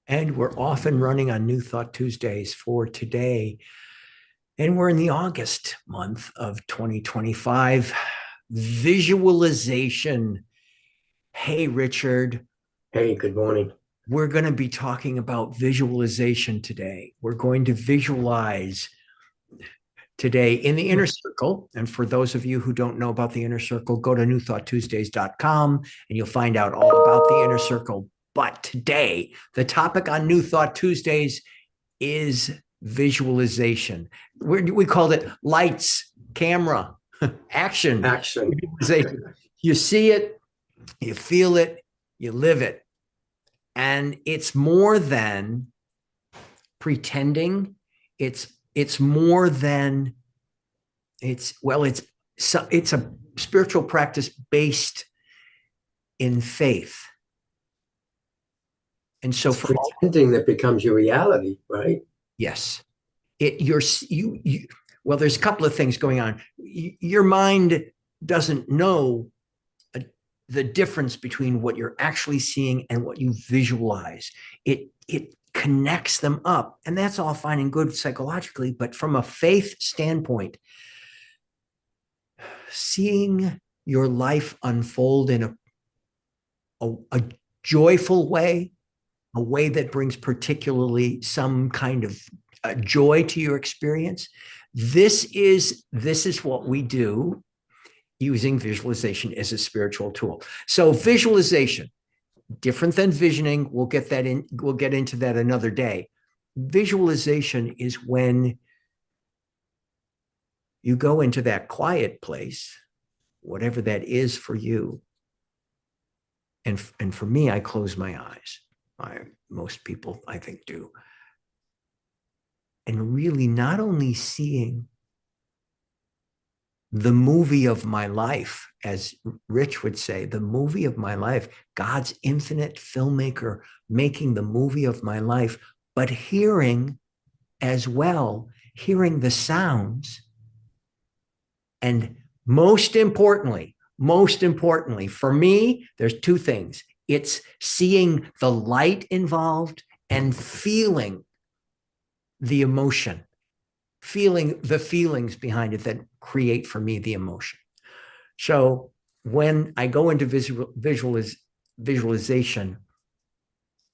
And we're off and running on New Thought Tuesdays for today. And we're in the August month of 2025. Visualization. Hey, Richard, Hey, good morning. we're going to be talking about visualization today. We're going to visualize today in the inner circle. And for those of you who don't know about the inner circle, go to newthoughttuesdays.com and you'll find out all about the inner circle. But today, the topic on New Thought Tuesdays is visualization. We called it lights, camera, action. Action. You see it, you feel it, you live it. And it's more than pretending. It's more than it's a spiritual practice based in faith. And so It's for all, pretending that becomes your reality, right? yes, it you're you well, there's a couple of things going on. Your mind doesn't know the difference between what you're actually seeing and what you visualize. It connects them up, and that's all fine and good psychologically, but from a faith standpoint, seeing your life unfold in a joyful way, a way that brings particularly some kind of joy to your experience. This is what we do using visualization as a spiritual tool. So visualization, different than visioning. We'll get into that another day. Visualization is when you go into that quiet place, whatever that is for you. And for me, I close my eyes. Most people, I think, do. And really not only seeing the movie of my life, as Rich would say, the movie of my life, God's infinite filmmaker making the movie of my life, but hearing as well, hearing the sounds. And most importantly, for me, there's two things. It's seeing the light involved and feeling the emotion, feeling the feelings behind it that create for me the emotion. So when I go into visualization,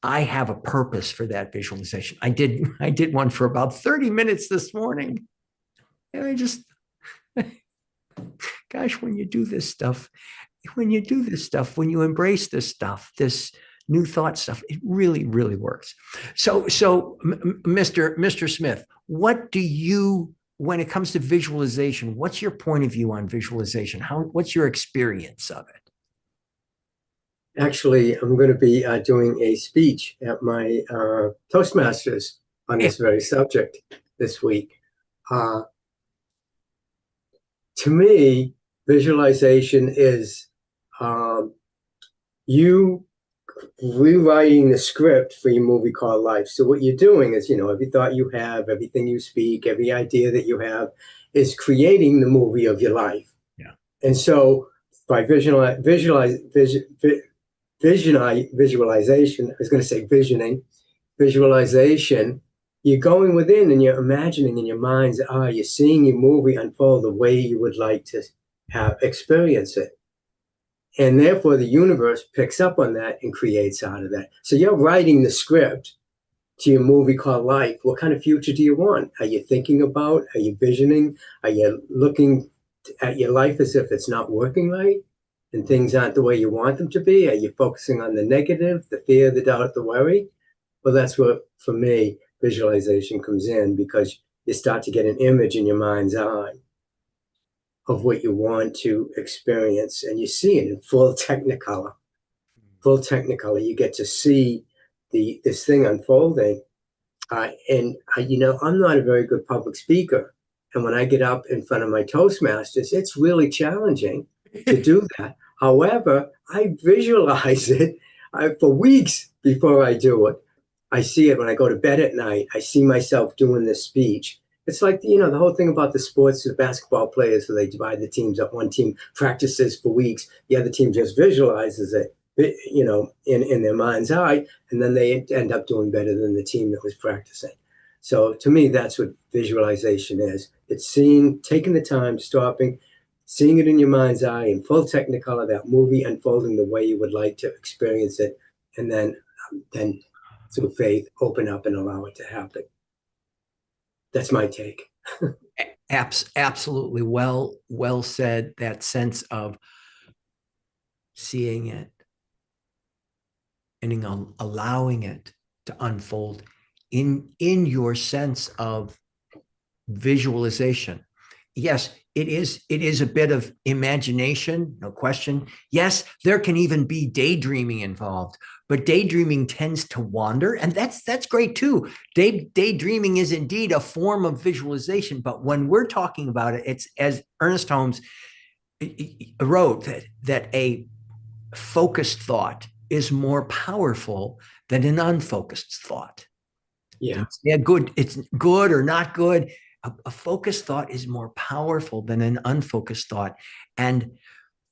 I have a purpose for that visualization. I did one for about 30 minutes this morning. And I just, gosh, when you do this stuff, when you embrace this stuff, this new thought stuff, it really, really works. So, Mr. Smith, what do you, when it comes to visualization, what's your point of view on visualization? What's your experience of it? Actually, I'm going to be doing a speech at my Toastmasters on Yeah. this very subject this week. Uh, to me, visualization is you rewriting the script for your movie called life. So what you're doing is, every thought you have, everything you speak, every idea that you have is creating the movie of your life. Yeah. And so by visualization, I was going to say visioning, visualization, you're going within and you're imagining in your mind's eye, you're seeing your movie unfold the way you would like to experience it. And therefore, the universe picks up on that and creates out of that. So you're writing the script to your movie called life. What kind of future do you want? Are you thinking about? Are you visioning? Are you looking at your life as if it's not working right and things aren't the way you want them to be? Are you focusing on the negative, the fear, the doubt, the worry? Well, that's what, for me, visualization comes in, because you start to get an image in your mind's eye of what you want to experience, and you see it in full technicolor. Full technicolor, you get to see this thing unfolding. I'm not a very good public speaker, and when I get up in front of my Toastmasters, it's really challenging to do that. However, I visualize it for weeks before I do it. I see it when I go to bed at night. I see myself doing this speech. It's like, the whole thing about the sports, the basketball players, where they divide the teams up. One team practices for weeks. The other team just visualizes it. in their mind's eye, and then they end up doing better than the team that was practicing. So to me, that's what visualization is. It's seeing, taking the time, stopping, seeing it in your mind's eye in full technicolor, that movie unfolding the way you would like to experience it, and then through faith, open up and allow it to happen. That's my take. Absolutely well said. That sense of seeing it and allowing it to unfold in your sense of visualization. Yes, it is a bit of imagination, no question. Yes, there can even be daydreaming involved, but daydreaming tends to wander, and that's great too. Daydreaming is indeed a form of visualization, but when we're talking about it, it's, as Ernest Holmes wrote, that a focused thought is more powerful than an unfocused thought. Yeah. It's good or not good. A focused thought is more powerful than an unfocused thought. And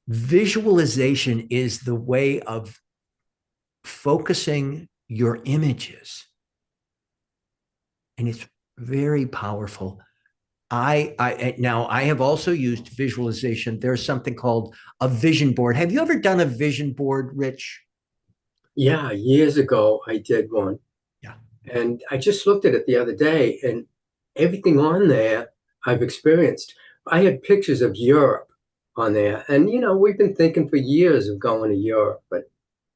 visualization is the way of focusing your images. And it's very powerful. Now I have also used visualization. There's something called a vision board. Have you ever done a vision board, Rich? Yeah, years ago I did one. Yeah. And I just looked at it the other day, and everything on there I've experienced. I had pictures of Europe on there. And, we've been thinking for years of going to Europe, but,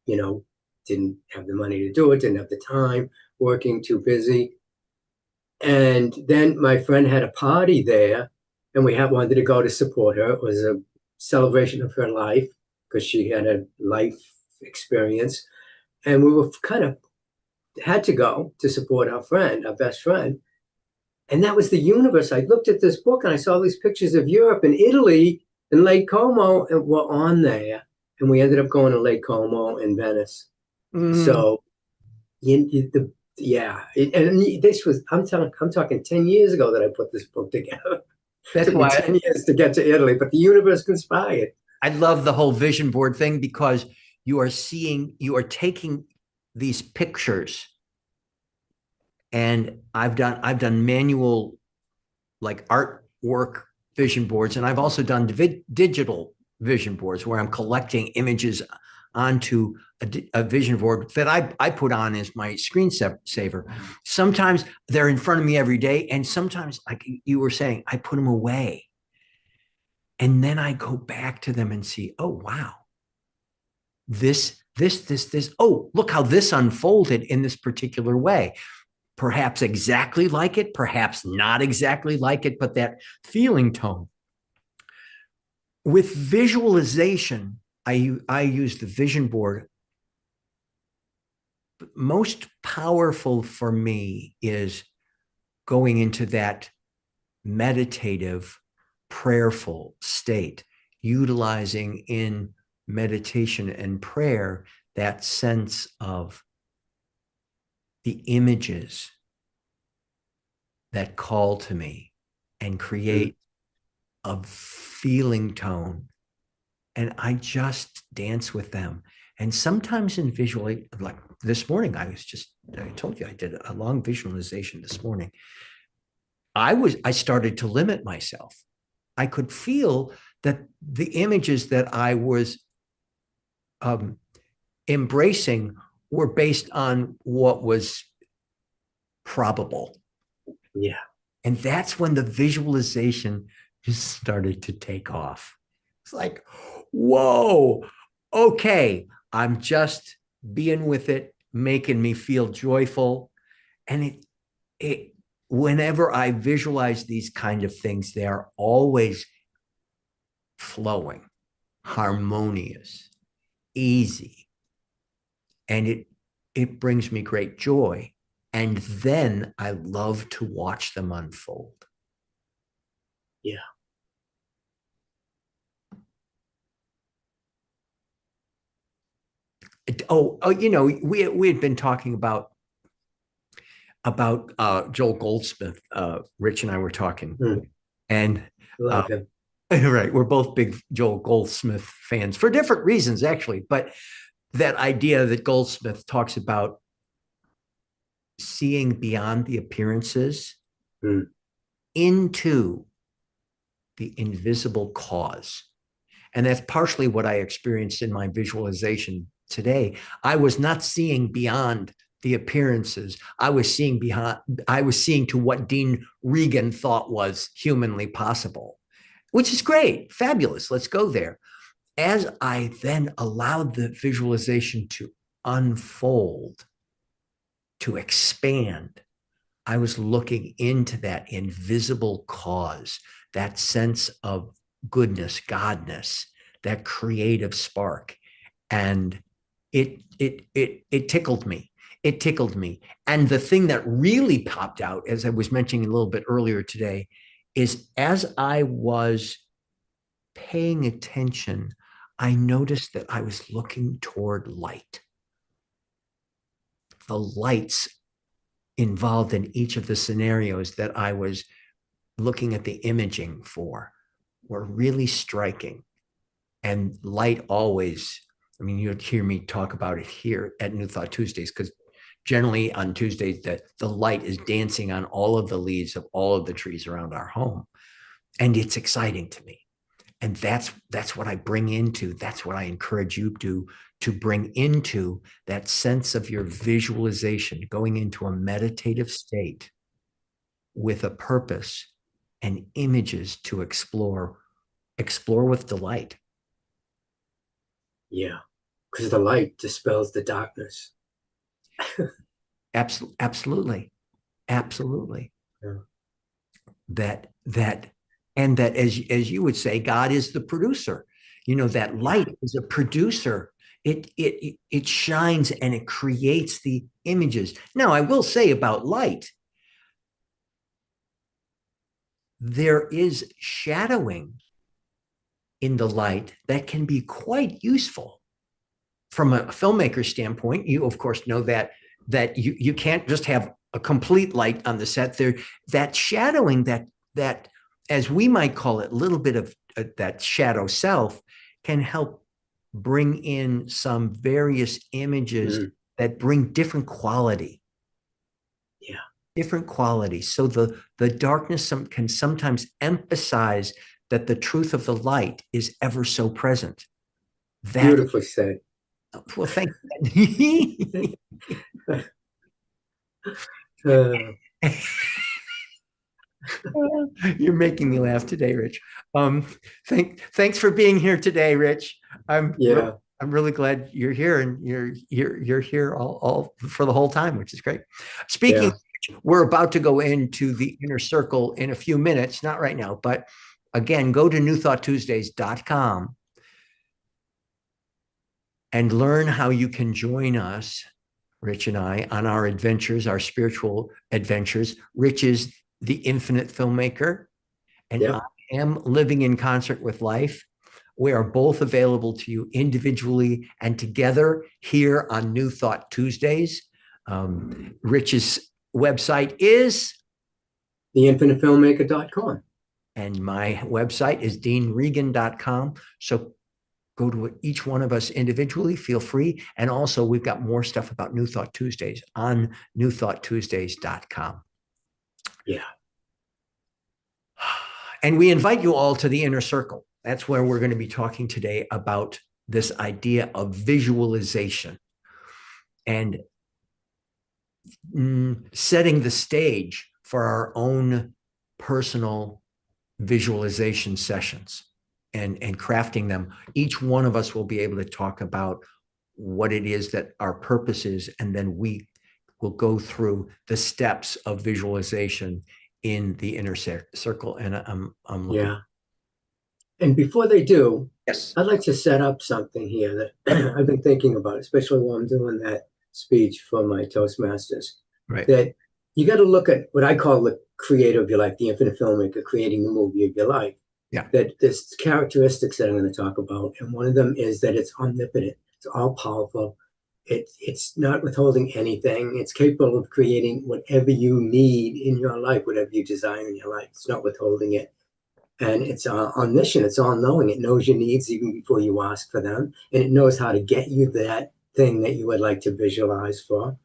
didn't have the money to do it, didn't have the time, working, too busy. And then my friend had a party there, and we wanted to go to support her. It was a celebration of her life because she had a life experience. And we were kind of had to go to support our friend, our best friend. And that was the universe. I looked at this book and I saw these pictures of Europe and Italy and Lake Como and were on there. And we ended up going to Lake Como and Venice. So, and this was, I'm talking 10 years ago that I put this book together. It That's took me why 10 years to get to Italy, but the universe conspired. I love the whole vision board thing, because you are taking these pictures, and I've done manual, like, artwork vision boards, and I've also done digital vision boards where I'm collecting images onto a vision board that I put on as my screensaver. Sometimes they're in front of me every day, and sometimes, like you were saying, I put them away. And then I go back to them and see, oh, wow, this. Oh, look how this unfolded in this particular way. Perhaps exactly like it, perhaps not exactly like it, but that feeling tone. With visualization, I use the vision board. Most powerful for me is going into that meditative, prayerful state, utilizing in meditation and prayer that sense of the images that call to me and create a feeling tone. And I just dance with them. And sometimes in visual, like this morning, I told you I did a long visualization this morning. I started to limit myself. I could feel that the images that I was embracing were based on what was probable. Yeah. And that's when the visualization just started to take off. It's like, whoa, okay, I'm just being with it, making me feel joyful. And whenever I visualize these kind of things, they are always flowing, harmonious, easy. And it brings me great joy. And then I love to watch them unfold. Yeah. We had been talking about Joel Goldsmith. Rich and I were talking, and Love him. right, we're both big Joel Goldsmith fans for different reasons, actually. But that idea that Goldsmith talks about seeing beyond the appearances Mm. into the invisible cause. And that's partially what I experienced in my visualization today. I was not seeing beyond the appearances. I was seeing to what Dean Regan thought was humanly possible, which is great, fabulous. Let's go there. As I then allowed the visualization to unfold, to expand, I was looking into that invisible cause, that sense of goodness, godness, that creative spark. And it tickled me. It tickled me. And the thing that really popped out, as I was mentioning a little bit earlier today, is as I was paying attention, I noticed that I was looking toward light. The lights involved in each of the scenarios that I was looking at the imaging for were really striking. And light always, I mean, you'd hear me talk about it here at New Thought Tuesdays, because generally on Tuesdays, the light is dancing on all of the leaves of all of the trees around our home. And it's exciting to me. And that's what I bring into, that's what I encourage you to bring into that sense of your visualization, going into a meditative state with a purpose and images to explore with delight. Yeah, because the light dispels the darkness. Absolutely. Absolutely. Yeah. That and that, as you would say, God is the producer. You know, that light is a producer. It shines and it creates the images. Now, I will say about light, there is shadowing in the light that can be quite useful. From a filmmaker standpoint, you of course know that you can't just have a complete light on the set. There, that shadowing, that as we might call it, a little bit of that shadow self, can help bring in some various images that bring different quality. Yeah. Different qualities. So the darkness can sometimes emphasize that the truth of the light is ever so present. That, Beautifully said. well, thank you. You're making me laugh today, Rich. Thanks for being here today, Rich. I'm really glad you're here, and you're here all for the whole time, which is great. Speaking, we're about to go into the inner circle in a few minutes, not right now, but again, go to newthoughttuesdays.com and learn how you can join us, Rich and I, on our adventures, our spiritual adventures. Rich is the infinite filmmaker, and I am living in concert with life. We are both available to you individually and together here on New Thought Tuesdays. Rich's website is theinfinitefilmmaker.com. And my website is deanregan.com. So go to each one of us individually, feel free. And also, we've got more stuff about New Thought Tuesdays on newthoughttuesdays.com. Yeah. And we invite you all to the inner circle. That's where we're going to be talking today about this idea of visualization and setting the stage for our own personal visualization sessions and crafting them. Each one of us will be able to talk about what it is that our purpose is, and then we will go through the steps of visualization in the inner circle. And I'm yeah. And before they do, yes, I'd like to set up something here that I've been thinking about, especially while I'm doing that speech for my Toastmasters. Right. That you got to look at what I call the creator of your life, the infinite filmmaker, creating the movie of your life. Yeah. That there's characteristics that I'm going to talk about, and one of them is that it's omnipotent, it's all powerful, it's not withholding anything, it's capable of creating whatever you need in your life, whatever you desire in your life. It's not withholding it. And it's omniscient, it's all knowing. It knows your needs even before you ask for them. And it knows how to get you that thing that you would like to visualize for.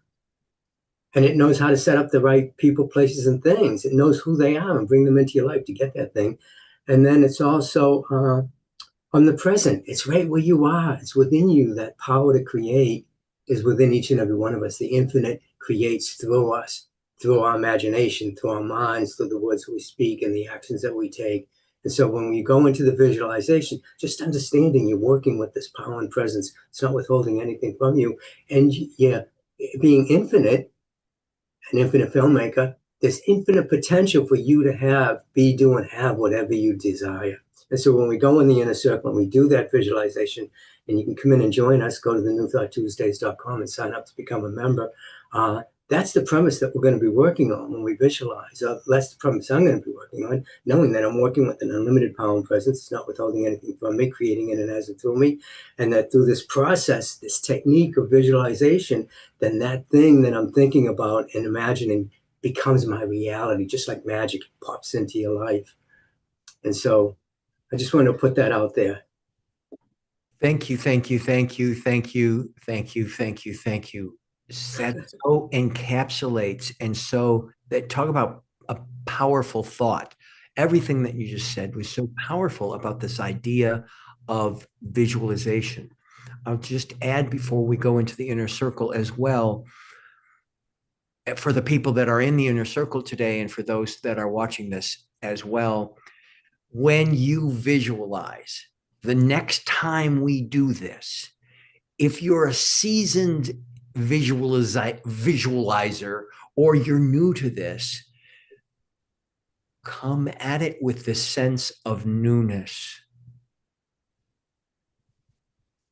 And it knows how to set up the right people, places, and things. It knows who they are and bring them into your life to get that thing. And then it's also omnipresent. It's right where you are. It's within you. That power to create is within each and every one of us. The infinite creates through us, through our imagination, through our minds, through the words we speak and the actions that we take. And so when we go into the visualization, just understanding you're working with this power and presence, it's not withholding anything from you. And yeah, being infinite, an infinite filmmaker, there's infinite potential for you to have, be, do, and have whatever you desire. And so when we go in the inner circle and we do that visualization, and you can come in and join us, go to the newthoughttuesdays.com and sign up to become a member. That's the premise that we're going to be working on when we visualize. That's the premise I'm going to be working on, knowing that I'm working with an unlimited power and presence. It's not withholding anything from me, creating it and as it through me. And that through this process, this technique of visualization, then that thing that I'm thinking about and imagining becomes my reality, just like magic pops into your life. And so I just want to put that out there. Thank you, thank you, thank you, thank you, thank you, thank you, thank you. That so encapsulates and so that talk about a powerful thought. Everything that you just said was so powerful about this idea of visualization. I'll just add before we go into the inner circle as well. For the people that are in the inner circle today, and for those that are watching this as well, when you visualize, the next time we do this, if you're a seasoned visualizer or you're new to this, come at it with the sense of newness.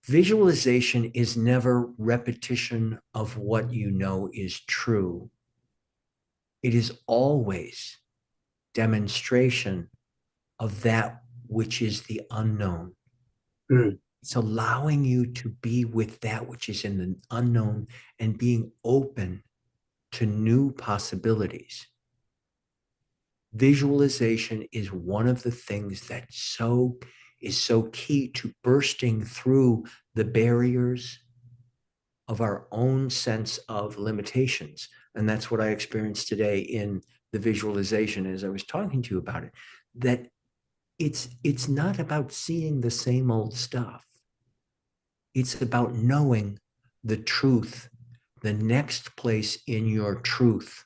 Visualization is never repetition of what you know is true. It is always demonstration of that which is the unknown. Mm. It's allowing you to be with that which is in the unknown and being open to new possibilities. Visualization is one of the things that is so key to bursting through the barriers of our own sense of limitations. And that's what I experienced today in the visualization as I was talking to you about it, that it's not about seeing the same old stuff. It's about knowing the truth, the next place in your truth,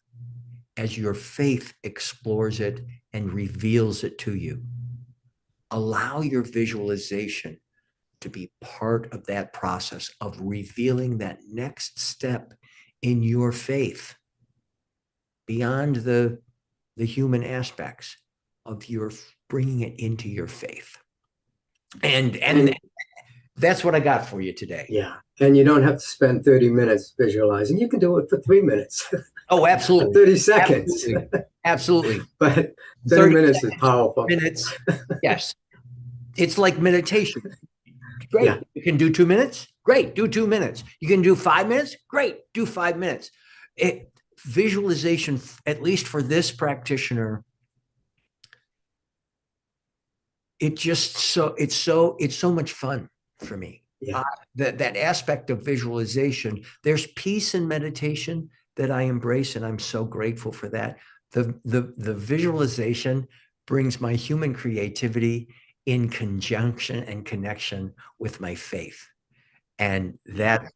as your faith explores it and reveals it to you. Allow your visualization to be part of that process of revealing that next step in your faith beyond the human aspects of your bringing it into your faith. And that's what I got for you today. Yeah. And you don't have to spend 30 minutes visualizing. You can do it for 3 minutes. Oh, absolutely. 30 seconds. Absolutely. But 30 minutes is powerful. Minutes. Yes. It's like meditation. Great. Yeah. You can do 2 minutes. Great. Do 2 minutes. You can do 5 minutes. Great. Do 5 minutes. Visualization, at least for this practitioner, it's so much fun for me. Yeah. That aspect of visualization, there's peace in meditation that I embrace, and I'm so grateful for that. The visualization brings my human creativity in conjunction and connection with my faith, and that's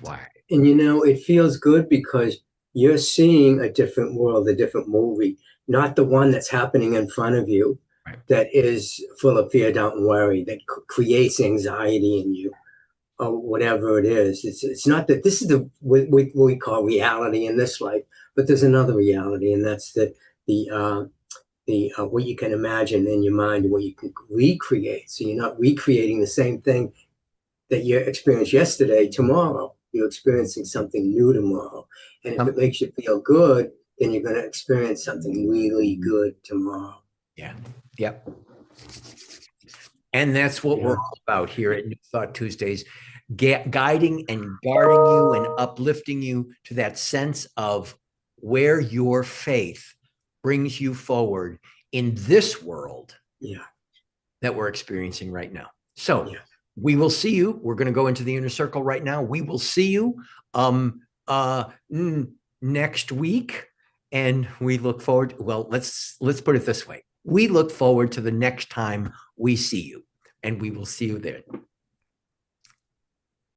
why. And it feels good because you're seeing a different world, a different movie, not the one that's happening in front of you. Right. That is full of fear, doubt, and worry, that creates anxiety in you, or whatever it is. It's not that this is what we call reality in this life, but there's another reality, and that's the what you can imagine in your mind and what you can recreate. So you're not recreating the same thing that you experienced yesterday tomorrow. You're experiencing something new tomorrow. And if it makes you feel good, then you're going to experience something really good tomorrow. Yeah. Yep. And that's what we're all about here at New Thought Tuesdays, guiding and guarding you and uplifting you to that sense of where your faith brings you forward in this world that we're experiencing right now. So we will see you. We're going to go into the inner circle right now. We will see you next week. And we look forward. Well, let's put it this way. We look forward to the next time we see you, and we will see you there.